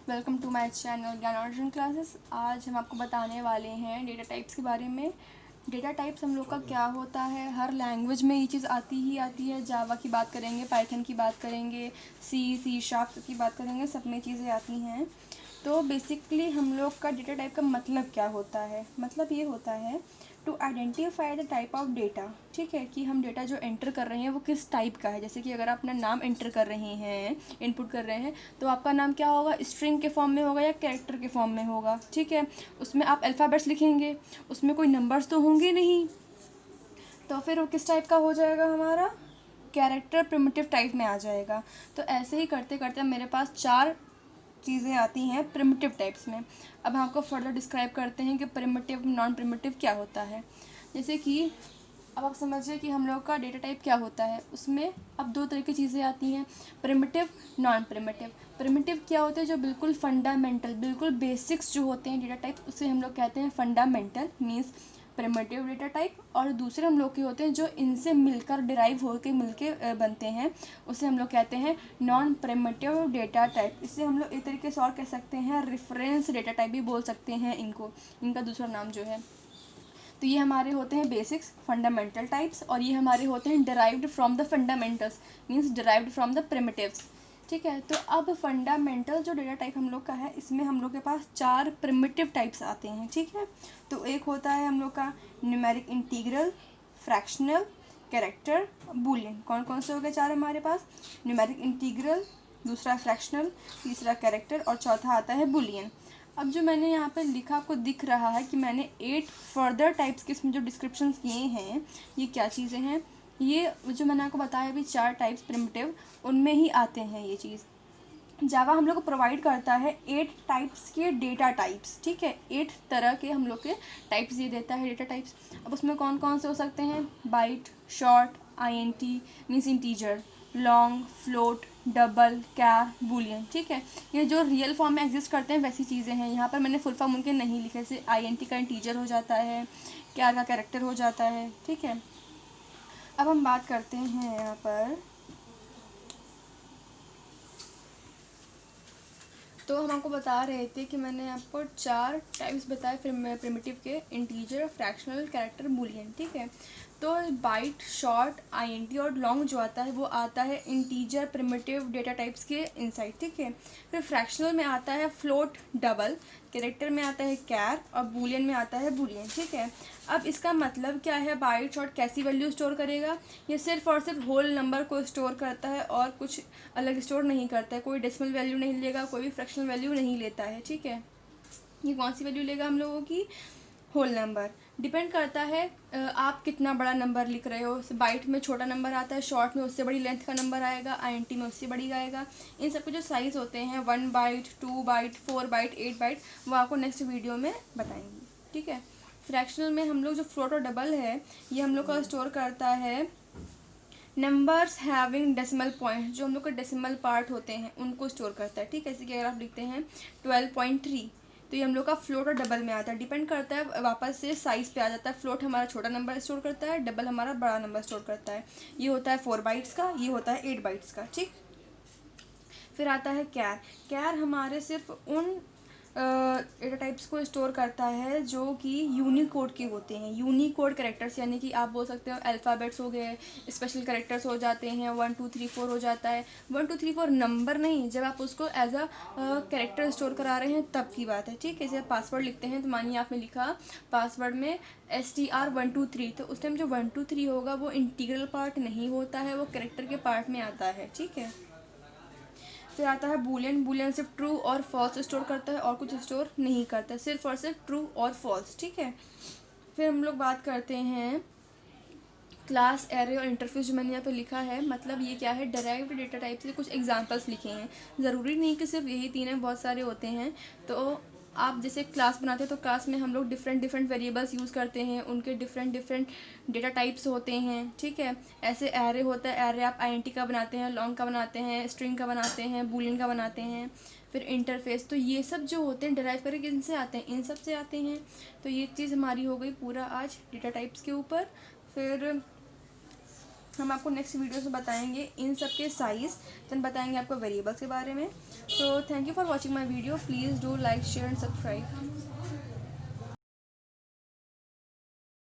Welcome to my channel ज्ञान Arjun classes. आज हम आपको बताने वाले हैं डेटा टाइप्स के बारे में। डेटा टाइप्स हम लोग का क्या होता है, हर लैंग्वेज में ये चीज़ आती ही आती है। जावा की बात करेंगे, पाइथन की बात करेंगे, सी शार्प की बात करेंगे, सब में चीज़ें आती हैं। तो बेसिकली हम लोग का डेटा टाइप का मतलब क्या होता है, मतलब ये होता है to identify the type of data. ठीक है, कि हम डेटा जो एंटर कर रहे हैं वो किस टाइप का है। जैसे कि अगर आप अपना नाम एंटर कर रहे हैं, इनपुट कर रहे हैं, तो आपका नाम क्या होगा, स्ट्रिंग के फॉर्म में होगा या कैरेक्टर के फॉर्म में होगा। ठीक है, उसमें आप अल्फ़ाबेट्स लिखेंगे, उसमें कोई नंबर्स तो होंगे नहीं, तो फिर वो किस टाइप का हो जाएगा, हमारा कैरेक्टर प्रिमिटिव टाइप में आ जाएगा। तो ऐसे ही करते करते मेरे पास 4 चीज़ें आती हैं प्रिमिटिव टाइप्स में। अब हम आपको फर्दर डिस्क्राइब करते हैं कि प्रिमिटिव नॉन प्रिमिटिव क्या होता है। जैसे कि अब आप समझिए कि हम लोग का डेटा टाइप क्या होता है। उसमें अब 2 तरह की चीज़ें आती हैं, प्रिमिटिव, नॉन प्रिमिटिव। प्रिमिटिव क्या होते हैं, जो बिल्कुल फंडामेंटल, बिल्कुल बेसिक्स जो होते हैं डेटा टाइप, उसे हम लोग कहते हैं fundamental, means primitive data type. और दूसरे हम लोग के होते हैं जो इनसे मिलकर डिराइव होकर मिलके बनते हैं, उसे हम लोग कहते हैं नॉन प्रिमिटिव डेटा टाइप। इसे हम लोग एक तरीके से और कह सकते हैं रेफरेंस डेटा टाइप भी बोल सकते हैं इनको, इनका दूसरा नाम जो है। तो ये हमारे होते हैं बेसिक्स फंडामेंटल टाइप्स, और ये हमारे होते हैं derived from the fundamentals, means derived from the primitives. ठीक है, तो अब फंडामेंटल जो डेटा टाइप हम लोग का है, इसमें हम लोग के पास 4 प्रिमिटिव टाइप्स आते हैं। ठीक है, तो एक होता है हम लोग का numeric integral, fractional, character, Boolean. कौन कौन से हो गए 4 हमारे पास, न्यूमेरिक इंटीग्रल, दूसरा फ्रैक्शनल, तीसरा कैरेक्टर और चौथा आता है बूलियन। अब जो मैंने यहाँ पे लिखा, आपको दिख रहा है कि मैंने 8 फर्दर टाइप्स के इसमें जो डिस्क्रिप्शंस किए हैं, ये क्या चीज़ें हैं, ये जो मैंने आपको बताया अभी 4 टाइप्स प्रिमिटिव, उनमें ही आते हैं ये चीज़। जावा हम लोग को प्रोवाइड करता है 8 टाइप्स के डेटा टाइप्स। ठीक है, 8 तरह के हम लोग के टाइप्स ये देता है डेटा टाइप्स। अब उसमें कौन कौन से हो सकते हैं, byte, short, INT means integer, long, float, double, char, boolean. ठीक है, ये जो रियल फॉर्म में एग्जिस्ट करते हैं वैसी चीज़ें हैं। यहाँ पर मैंने फुल फॉर्म उनके नहीं लिखे, जैसे आईएनटी का इंटीजर हो जाता है, कैर का कैरेक्टर हो जाता है। ठीक है, अब हम बात करते हैं यहाँ पर, तो हम आपको बता रहे थे कि मैंने आपको 4 टाइप्स बताए प्रिमिटिव के, इंटीजर, फ्रैक्शनल, कैरेक्टर, बूलियन। ठीक है, तो बाइट, शॉर्ट, आईएनटी और लॉन्ग जो आता है वो आता है इंटीजर प्रिमिटिव डेटा टाइप्स के इनसाइड। ठीक है, फिर फ्रैक्शनल में आता है फ्लोट, डबल, कैरेक्टर में आता है कैर और बूलियन में आता है बूलियन। ठीक है, अब इसका मतलब क्या है, बाइट शॉर्ट कैसी वैल्यू स्टोर करेगा, ये सिर्फ और सिर्फ होल नंबर को स्टोर करता है और कुछ अलग स्टोर नहीं करता है। कोई डेसिमल वैल्यू नहीं लेगा, कोई भी फ्रैक्शनल वैल्यू नहीं लेता है। ठीक है, ये कौन सी वैल्यू लेगा हम लोगों की, होल नंबर। डिपेंड करता है आप कितना बड़ा नंबर लिख रहे हो। बाइट में छोटा नंबर आता है, शॉर्ट में उससे बड़ी लेंथ का नंबर आएगा, आईएनटी में उससे बड़ी आएगा। इन सब के जो साइज़ होते हैं 1 बाइट, 2 बाइट, 4 बाइट, 8 बाइट, वो आपको नेक्स्ट वीडियो में बताएंगे। ठीक है, फ्रैक्शनल में हम लोग जो फ्लोट और डबल है, ये हम लोग का स्टोर करता है नंबर्स हैविंग डेसिमल पॉइंट, जो हम लोग के डेसिमल पार्ट होते हैं उनको स्टोर करता है। ठीक है, जैसे कि अगर आप लिखते हैं 12.3, तो ये हम लोग का फ्लोट और डबल में आता है। डिपेंड करता है, वापस से साइज़ पे आ जाता है। फ्लोट हमारा छोटा नंबर स्टोर करता है, डबल हमारा बड़ा नंबर स्टोर करता है। ये होता है 4 बाइट्स का, ये होता है 8 बाइट्स का। ठीक, फिर आता है कैर। कैर हमारे सिर्फ उन डेटा टाइप्स को स्टोर करता है जो कि यूनिकोड के होते हैं, यूनिकोड कैरेक्टर्स, यानी कि आप बोल सकते हो अल्फ़ाबेट्स हो गए, स्पेशल कैरेक्टर्स हो जाते हैं, 1 2 3 4 हो जाता है। 1 2 3 4 नंबर नहीं, जब आप उसको एज अ कैरेक्टर स्टोर करा रहे हैं तब की बात है। ठीक है, जैसे पासवर्ड लिखते हैं, तो मानिए आपने लिखा पासवर्ड में STR123, तो उस टाइम जो 1 2 3 होगा वो इंटीग्रल पार्ट नहीं होता है, वो कैरेक्टर के पार्ट में आता है। ठीक है, फिर आता है बूलियन। बूलियन सिर्फ ट्रू और फॉल्स स्टोर करता है और कुछ स्टोर नहीं करता है, सिर्फ और सिर्फ ट्रू और फॉल्स। ठीक है, फिर हम लोग बात करते हैं क्लास, एरे और इंटरफेस, जो मैंने यहाँ पे लिखा है, मतलब ये क्या है, डेराइव्ड डेटा टाइप से कुछ एग्जांपल्स लिखे हैं। ज़रूरी नहीं कि सिर्फ यही 3 हैं, बहुत सारे होते हैं। तो आप जैसे क्लास बनाते हैं, तो क्लास में हम लोग डिफरेंट डिफरेंट वेरिएबल्स यूज़ करते हैं, उनके डिफरेंट डिफरेंट डेटा टाइप्स होते हैं। ठीक है, ऐसे एरे होता है, एरे आप आईएनटी का बनाते हैं, लॉन्ग का बनाते हैं, स्ट्रिंग का बनाते हैं, बूलियन का बनाते हैं। फिर इंटरफेस, तो ये सब जो होते हैं डेराइव करके किनसे आते हैं, इन सब से आते हैं। तो ये चीज़ हमारी हो गई पूरा आज डेटा टाइप्स के ऊपर। फिर हम आपको नेक्स्ट वीडियोस में बताएंगे इन सब के साइज़, देन बताएंगे आपको वेरिएबल्स के बारे में। तो thank you for watching my video, please do like share and subscribe.